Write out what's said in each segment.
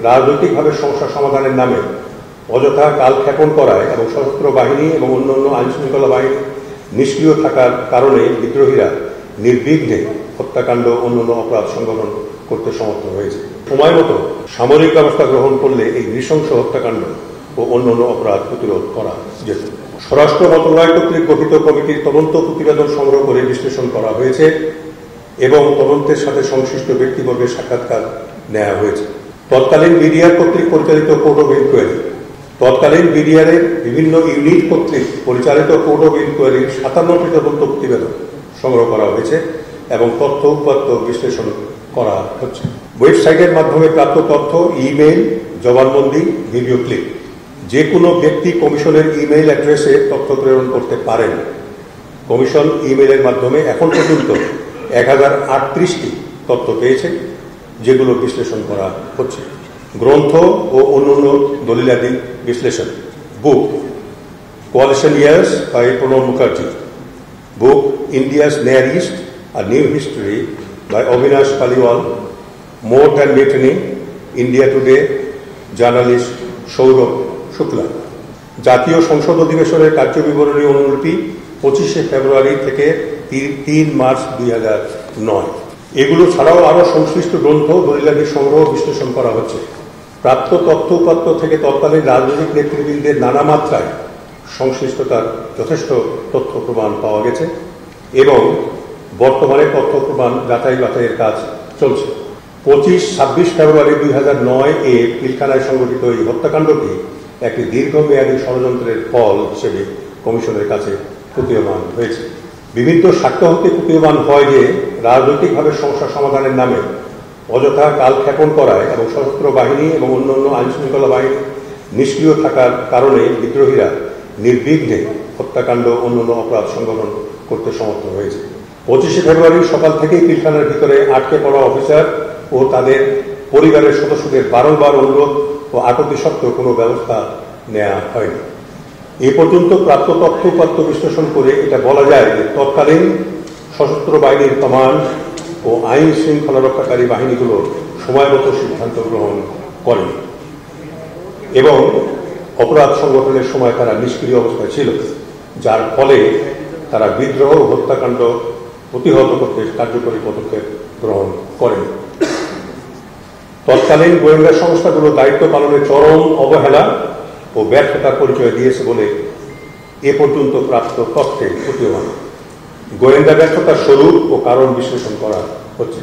রাজনৈতিকভাবে সমস্যা সমাধানের নামে অযথা কালক্ষেপণ করায় এবং সশস্ত্র বাহিনী এবং অন্যান্য আইনশৃঙ্খলা বাহিনী নিষ্ক্রিয় থাকার কারণে বিদ্রোহীরা নির্বিঘ্নে হত্যাকাণ্ড অন্যান্য অপরাধ সংগঠন করতে সমর্থ হয়েছে। সময় মতো সামরিক ব্যবস্থা গ্রহণ করলে এই নৃশংস হত্যাকাণ্ড ও অন্যান্য অপরাধ প্রতিরোধ করা যেত। স্বরাষ্ট্র মন্ত্রণালয় কর্তৃক গঠিত কমিটির তদন্ত প্রতিবেদন সংগ্রহ করে বিশ্লেষণ করা হয়েছে এবং তদন্তের সাথে সংশ্লিষ্ট ব্যক্তিবর্গের সাক্ষাৎকার নেওয়া হয়েছে। তৎকালীন বিডিআর কর্তৃক পরিচালিত কোর্ট অফ ইনকোয়ারি তৎকালীন বিডিআরের বিভিন্ন ইউনিট কর্তৃক পরিচালিত কোর্ট অফ ইনকোয়ারির 57টি তদন্ত প্রতিবেদন সংগ্রহ করা হয়েছে এবং তথ্য উপাত্ত বিশ্লেষণ করা হচ্ছে। ওয়েবসাইটের মাধ্যমে প্রাপ্ত তথ্য, ইমেইল, জবানবন্দি, ভিডিও ক্লিপ যে কোনো ব্যক্তি কমিশনের ইমেইল অ্যাড্রেসে তথ্য প্রেরণ করতে পারেন। কমিশন ইমেইলের মাধ্যমে এখন পর্যন্ত 1038টি তথ্য পেয়েছে, যেগুলো বিশ্লেষণ করা হচ্ছে। গ্রন্থ ও অন্যান্য দলিলাদি বিশ্লেষণ। Book coalition years by Pranab Mukherjee, book India's near east a new history by Avinash Paliwal, more than মেটনি, India Today, journalist Sourav Shukla. জাতীয় সংসদ অধিবেশনের কার্যবিবরণী অনুলিপি 25শে ফেব্রুয়ারি থেকে 3 মার্চ 2009। এগুলো ছাড়াও আরো সংশ্লিষ্ট গ্রন্থ দলিলাদি সংগ্রহ বিশ্লেষণ করা হচ্ছে। প্রাপ্ত তথ্য উপাত্ত থেকে তৎকালীন রাজনৈতিক নেতৃবৃন্দের নানা মাত্রায় সংশ্লিষ্টতার যথেষ্ট তথ্য প্রমাণ পাওয়া গেছে এবং বর্তমানে তথ্য প্রমাণ যাচাই বাছাইয়ের কাজ চলছে। 25-26 ফেব্রুয়ারি 2009 পিলখানায় সংঘটিত এই হত্যাকাণ্ডটি একটি দীর্ঘমেয়াদী ষড়যন্ত্রের ফল হিসেবে কমিশনের কাছে প্রতীয়মান হয়েছে। বিভিন্ন সাক্ষ্য হতে প্রতীয়মান হয় যে রাজনৈতিকভাবে সমস্যা সমাধানের নামে অযথা কালক্ষেপণ করায় এবং সশস্ত্র বাহিনী এবং অন্যান্য আইনশৃঙ্খলা বাহিনী নিষ্ক্রিয় থাকার কারণে বিদ্রোহীরা নির্বিঘ্নে হত্যাকাণ্ড অন্যান্য অপরাধ সংগঠন করতে সমর্থ হয়েছে। 25শে ফেব্রুয়ারি সকাল থেকেই পিলখানার ভিতরে আটকে পড়া অফিসার ও তাদের পরিবারের সদস্যদের বারংবার অনুরোধ ও আটকে সত্ত্বেও কোনো ব্যবস্থা নেওয়া হয়নি। এ পর্যন্ত প্রাপ্ত তথ্য উপাত্ত বিশ্লেষণ করে এটা বলা যায় যে তৎকালীন সশস্ত্র বাহিনীর কমান্ড ও আইন শৃঙ্খলা রক্ষাকারী বাহিনীগুলো সময়মতো সিদ্ধান্ত গ্রহণ করেনি এবং অপরাধ সংগঠনের সময় তারা নিষ্ক্রিয় অবস্থায় ছিল, যার ফলে তারা বিদ্রোহ ও হত্যাকাণ্ড প্রতিহত করতে কার্যকরী পদক্ষেপ গ্রহণ করেনি। তৎকালীন গোয়েন্দা সংস্থাগুলো দায়িত্ব পালনে চরম অবহেলা ও ব্যর্থতার পরিচয় দিয়েছে বলে এ পর্যন্ত প্রাপ্ত তথ্যে প্রতীয়মান। গোয়েন্দা ব্যর্থতার স্বরূপ ও কারণ বিশ্লেষণ করা হচ্ছে।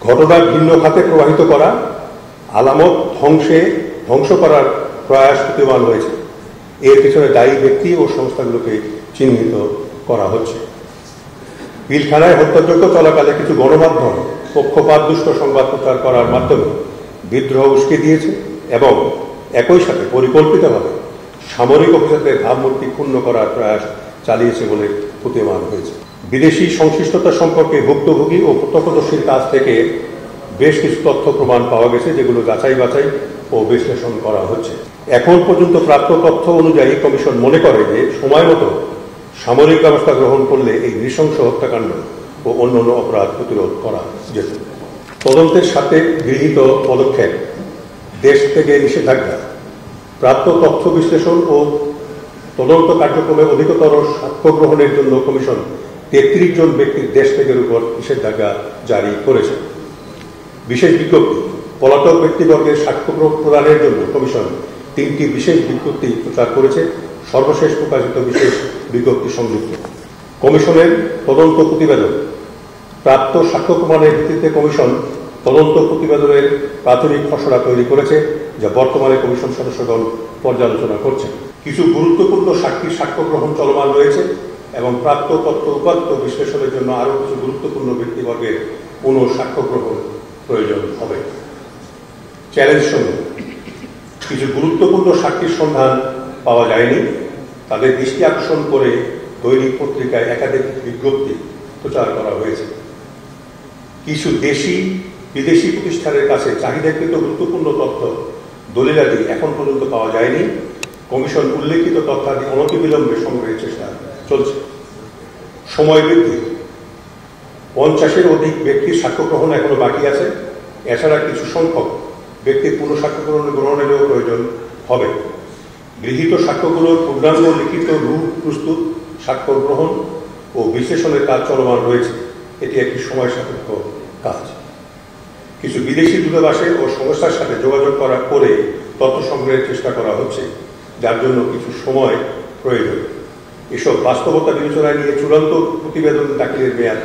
ঘটনা ভিন্ন খাতে প্রবাহিত করা, আলামত ধ্বংস করার প্রয়াস প্রতীয়মান হয়েছে। এর পিছনে দায়ী ব্যক্তি ও সংস্থাগুলোকে চিহ্নিত করা হচ্ছে। পিলখানায় হত্যাযজ্ঞ চলাকালে কিছু গণমাধ্যম পক্ষপাতদুষ্ট সংবাদ প্রচার করার মাধ্যমে বিদ্রোহ উস্কে দিয়েছে এবং একই সাথে পরিকল্পিতভাবে সামরিক অফিসারদের ভাবমূর্তি ক্ষুণ্ণ করার প্রয়াস চালিয়েছে বলে প্রতীয়মান হয়েছে। বিদেশি সংশ্লিষ্টতা সম্পর্কে ভুক্তভোগী ও প্রত্যক্ষদর্শীর কাছ থেকে বেশ কিছু তথ্য প্রমাণ পাওয়া গেছে, যেগুলো যাচাই বাছাই ও বিশ্লেষণ করা হচ্ছে। এখন পর্যন্ত প্রাপ্ত তথ্য অনুযায়ী কমিশন মনে করে যে সময় মতো সামরিক ব্যবস্থা গ্রহণ করলে এই নৃশংস হত্যাকাণ্ড ও অন্যান্য অপরাধ প্রতিরোধ করা যেত। তদন্তের সাথে গৃহীত পদক্ষেপ, দেশ থেকে নিষেধাজ্ঞা, প্রাপ্ত তথ্য বিশ্লেষণ ও তদন্ত কার্যক্রমে অধিকতর সাক্ষ্য গ্রহণের জন্য কমিশন 33 জন ব্যক্তির দেশ ত্যাগের উপর নিষেধাজ্ঞা জারি করেছে। বিশেষ বিজ্ঞপ্তি, পলাতক ব্যক্তিবর্গের সাক্ষ্য প্রদানের জন্য কমিশন 3টি বিশেষ বিজ্ঞপ্তি প্রচার করেছে। সর্বশেষ প্রকাশিত বিশেষ বিজ্ঞপ্তি সংযুক্ত। কমিশনের তদন্ত প্রতিবেদন, প্রাপ্ত সাক্ষ্য প্রমাণের ভিত্তিতে কমিশন তদন্ত প্রতিবেদনের প্রাথমিক খসড়া তৈরি করেছে, যা বর্তমানে কমিশন সদস্যগণ পর্যালোচনা করছেন। কিছু গুরুত্বপূর্ণ সাক্ষীর সাক্ষ্য গ্রহণ চলমান রয়েছে এবং প্রাপ্ত তথ্য উপাত্ত বিশ্লেষণের জন্য আরও কিছু গুরুত্বপূর্ণ ব্যক্তিবর্গের পুনঃ সাক্ষ্য গ্রহণ প্রয়োজন হবে। চ্যালেঞ্জ সমূহ, কিছু গুরুত্বপূর্ণ সাক্ষীর সন্ধান পাওয়া যায়নি, তাদের দৃষ্টি আকর্ষণ করে দৈনিক পত্রিকায় একাধিক বিজ্ঞপ্তি প্রচার করা হয়েছে। কিছু দেশি বিদেশি প্রতিষ্ঠানের কাছে চাহিদাকৃত গুরুত্বপূর্ণ তথ্য দলিলাদি এখন পর্যন্ত পাওয়া যায়নি। কমিশন উল্লেখিত তথ্যাদি অনতিবিলম্বে সংগ্রহের চেষ্টা চলছে। সময় বৃদ্ধি, 50-এর অধিক ব্যক্তির সাক্ষ্য গ্রহণ এখনো বাকি আছে। এছাড়া কিছু সংখ্যক ব্যক্তির পুনঃসাক্ষ্য গ্রহণেরও প্রয়োজন হবে। গৃহীত সাক্ষ্যগুলোর পূর্ণাঙ্গ লিখিত রূপ প্রস্তুত, স্বাক্ষর গ্রহণ ও বিশ্লেষণের কাজ চলমান রয়েছে। এটি একটি সময় সাপেক্ষ কাজ। কিছু বিদেশি দূতাবাসে ও সংস্থার সাথে যোগাযোগ করে তথ্য সংগ্রহের চেষ্টা করা হচ্ছে, যার জন্য কিছু সময় প্রয়োজন। এসব বাস্তবতা বিবেচনায় নিয়ে চূড়ান্ত প্রতিবেদন দাখিলের মেয়াদ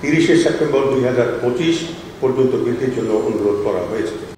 30 সেপ্টেম্বর 2025 পর্যন্ত বৃদ্ধির জন্য অনুরোধ করা হয়েছে।